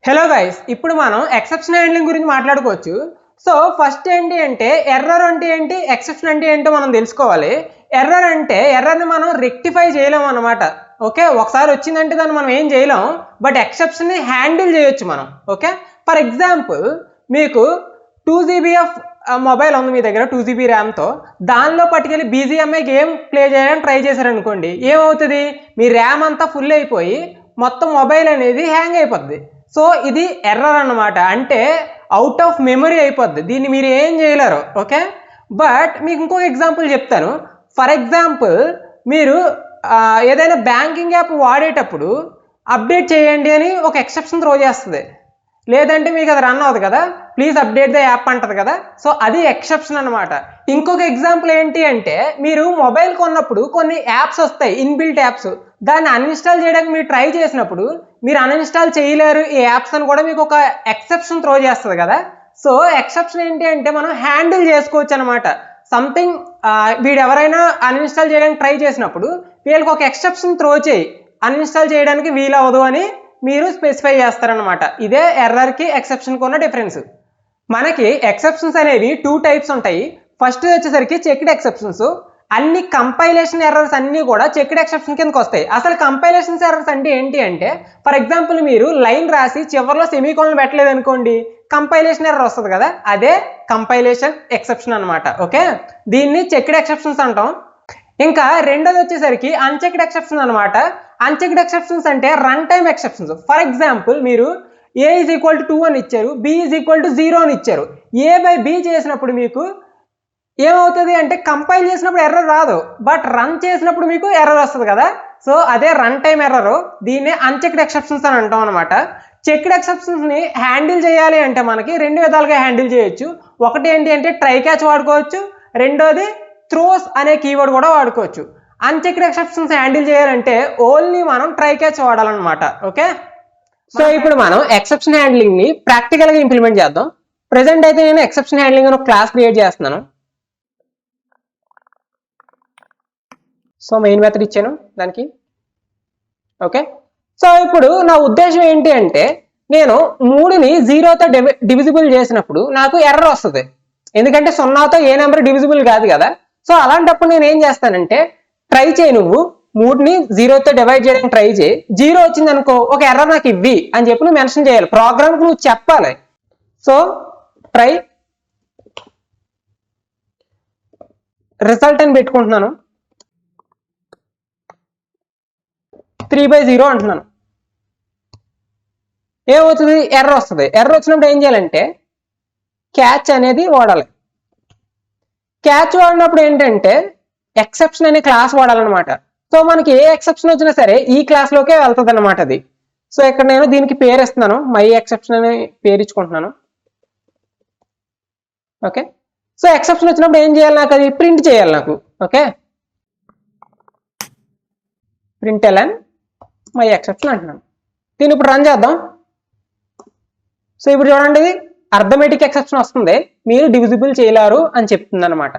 Hello guys, ఇప్పుడు మనం exception handling గురించి మాట్లాడుకోవచ్చు. సో ఫస్ట్ ఏంటి అంటే ఎర్రర్ అంటే ఏంటి, ఎక్సెప్షన్ అంటే ఏంటో మనం తెలుసుకోవాలి. ఎర్రర్ అంటే ఎర్రర్ని మనం రెక్టిఫై చేయలేం అనమాట. ఓకే, ఒకసారి వచ్చిందంటే దాన్ని మనం ఏం చేయలేం, బట్ ఎక్సెప్షన్ని హ్యాండిల్ చేయొచ్చు మనం. ఓకే, ఫర్ ఎగ్జాంపుల్ మీకు 2 GB ఆఫ్ మొబైల్ ఉంది మీ దగ్గర, 2 GB ర్యామ్తో. దానిలో పట్టుకెళ్ళి BGMI గేమ్ ప్లే చేయడానికి ట్రై చేశారనుకోండి, ఏమవుతుంది, మీ ర్యామ్ అంతా ఫుల్ అయిపోయి మొత్తం మొబైల్ అనేది హ్యాంగ్ అయిపోద్ది. సో ఇది ఎర్రర్ అన్నమాట, అంటే అవుట్ ఆఫ్ మెమరీ అయిపోద్ది, దీన్ని మీరు ఏం చేయలేరు. ఓకే, బట్ మీకు ఇంకొక ఎగ్జాంపుల్ చెప్తాను. ఫర్ ఎగ్జాంపుల్ మీరు ఏదైనా బ్యాంకింగ్ యాప్ వాడేటప్పుడు అప్డేట్ చేయండి అని ఒక ఎక్సెప్షన్ త్రో చేస్తుంది, లేదంటే మీకు అది రన్ అవుతుంది కదా, ప్లీజ్ అప్డేట్ ద యాప్ అంటది కదా. సో అది ఎక్సెప్షన్ అనమాట. ఇంకొక ఎగ్జాంపుల్ ఏంటి అంటే మీరు మొబైల్ కొన్నప్పుడు కొన్ని యాప్స్ వస్తాయి, ఇన్బిల్ట్ యాప్స్, దాన్ని అన్ఇన్స్టాల్ చేయడానికి మీరు ట్రై చేసినప్పుడు మీరు అన్ఇన్స్టాల్ చేయలేరు ఈ యాప్స్ అని కూడా మీకు ఒక ఎక్సెప్షన్ త్రో చేస్తుంది కదా. సో ఎక్సెప్షన్ ఏంటి అంటే మనం హ్యాండిల్ చేసుకోవచ్చు అనమాట. సంథింగ్ వీడు ఎవరైనా అన్ఇన్స్టాల్ చేయడానికి ట్రై చేసినప్పుడు వీళ్ళకి ఒక ఎక్సెప్షన్ త్రో చేయి, అన్ఇన్స్టాల్ చేయడానికి వీలవదు అని మీరు స్పెసిఫై చేస్తారనమాట. ఇదే ఎర్రర్కి ఎక్సెప్షన్కి ఉన్న డిఫరెన్స్. మనకి ఎక్సెప్షన్స్ అనేవి 2 టైప్స్ ఉంటాయి. ఫస్ట్ వచ్చేసరికి చెక్డ్ ఎక్సెప్షన్స్. అన్ని కంపైలేషన్ ఎర్రర్స్ అన్నీ కూడా చెక్డ్ ఎక్సెప్షన్ కిందకి వస్తాయి. అసలు కంపైలేషన్ ఎర్రర్స్ అంటే ఏంటి అంటే, ఫర్ ఎగ్జాంపుల్ మీరు లైన్ రాసి చివరిలో సెమీకోలన్ పెట్టలేదు అనుకోండి, కంపైలేషన్ ఎర్రర్ వస్తుంది కదా, అదే కంపైలేషన్ ఎక్సెప్షన్ అనమాట. ఓకే, దీన్ని చెక్డ్ ఎక్సెప్షన్స్ అంటాం. ఇంకా రెండోది వచ్చేసరికి అన్చెక్డ్ ఎక్సెప్షన్ అనమాట. అన్చెక్డ్ ఎక్సెప్షన్స్ అంటే run time exceptions. For example మీరు A = 2 అని ఇచ్చారు, B = 0 అని ఇచ్చారు. A/B చేసినప్పుడు మీకు ఏమవుతుంది అంటే కంపైల్ చేసినప్పుడు ఎర్రర్ రాదు, బట్ రన్ చేసినప్పుడు మీకు ఎర్రర్ వస్తుంది కదా. సో అదే రన్ టైమ్ ఎర్రర్, దీన్నే అన్చెక్డ్ ఎక్సెప్షన్స్ అని అంటాం అనమాట. చెక్డ్ ఎక్సెప్షన్స్ని హ్యాండిల్ చేయాలి అంటే మనకి 2 విధాలుగా హ్యాండిల్ చేయొచ్చు. ఒకటి ఏంటి అంటే ట్రై క్యాచ్ వాడుకోవచ్చు, రెండోది త్రోస్ అనే కీవర్డ్ కూడా వాడుకోవచ్చు. అన్చెక్డ్ ఎక్సెప్షన్స్ హ్యాండిల్ చేయాలంటే ఓన్లీ మనం ట్రై క్యాచ్ వాడాలన్నమాట. ఓకే, సో ఇప్పుడు మనం ఎక్సెప్షన్ హ్యాండ్లింగ్ ని ప్రాక్టికల్ గా ఇంప్లిమెంట్ చేద్దాం. ప్రెసెంట్ అయితే నేను ఎక్సెప్షన్ హ్యాండ్లింగ్ అని ఒక క్లాస్ క్రియేట్ చేస్తున్నాను. సో మెయిన్ మెథడ్ ఇచ్చాను దానికి. ఓకే, సో ఇప్పుడు నా ఉద్దేశం ఏంటి అంటే నేను 3ని 0తో డివిజిబుల్ చేసినప్పుడు నాకు ఎర్రర్ వస్తుంది, ఎందుకంటే 0తో ఏ నెంబర్ డివిజిబుల్ కాదు కదా. సో అలాంటప్పుడు నేను ఏం చేస్తానంటే, ట్రై చేయి, నువ్వు 3ని 0తో డివైడ్ చేయడానికి ట్రై చేయి, 0 వచ్చింది అనుకో, ఒక ఎర్రర్ నాకు ఇవ్వి అని చెప్పి నువ్వు మెన్షన్ చేయాలి, ప్రోగ్రామ్కి నువ్వు చెప్పాలి. సో ట్రై రిజల్ట్ అని పెట్టుకుంటున్నాను, 3/0 అంటున్నాను. ఏమవుతుంది, ఎర్రర్ వస్తుంది. ఎర్రర్ వచ్చినప్పుడు ఏం చేయాలంటే క్యాచ్ అనేది వాడాలి. క్యాచ్ వాడినప్పుడు ఏంటంటే ఎక్సెప్షన్ అనే క్లాస్ వాడాలన్నమాట. సో మనకి ఏ ఎక్సెప్షన్ వచ్చినా సరే ఈ క్లాస్లోకే వెళ్తుంది అనమాట అది. సో ఇక్కడ నేను దీనికి పేరు ఇస్తున్నాను, మై ఎక్సెప్షన్ అని పేరు ఇచ్చుకుంటున్నాను. ఓకే, సో ఎక్సెప్షన్ వచ్చినప్పుడు ఏం చేయాలి, నాకు అది ప్రింట్ చేయాలి నాకు. ఓకే, println మై ఎక్సెప్షన్ అంటున్నాను. దీన్ని ఇప్పుడు రన్ చేద్దాం. సో ఇప్పుడు చూడండి, ఇది అర్థమెటిక్ ఎక్సెప్షన్ వస్తుంది, మీరు డివిజిబుల్ చేయలేరు అని చెప్తుంది అనమాట.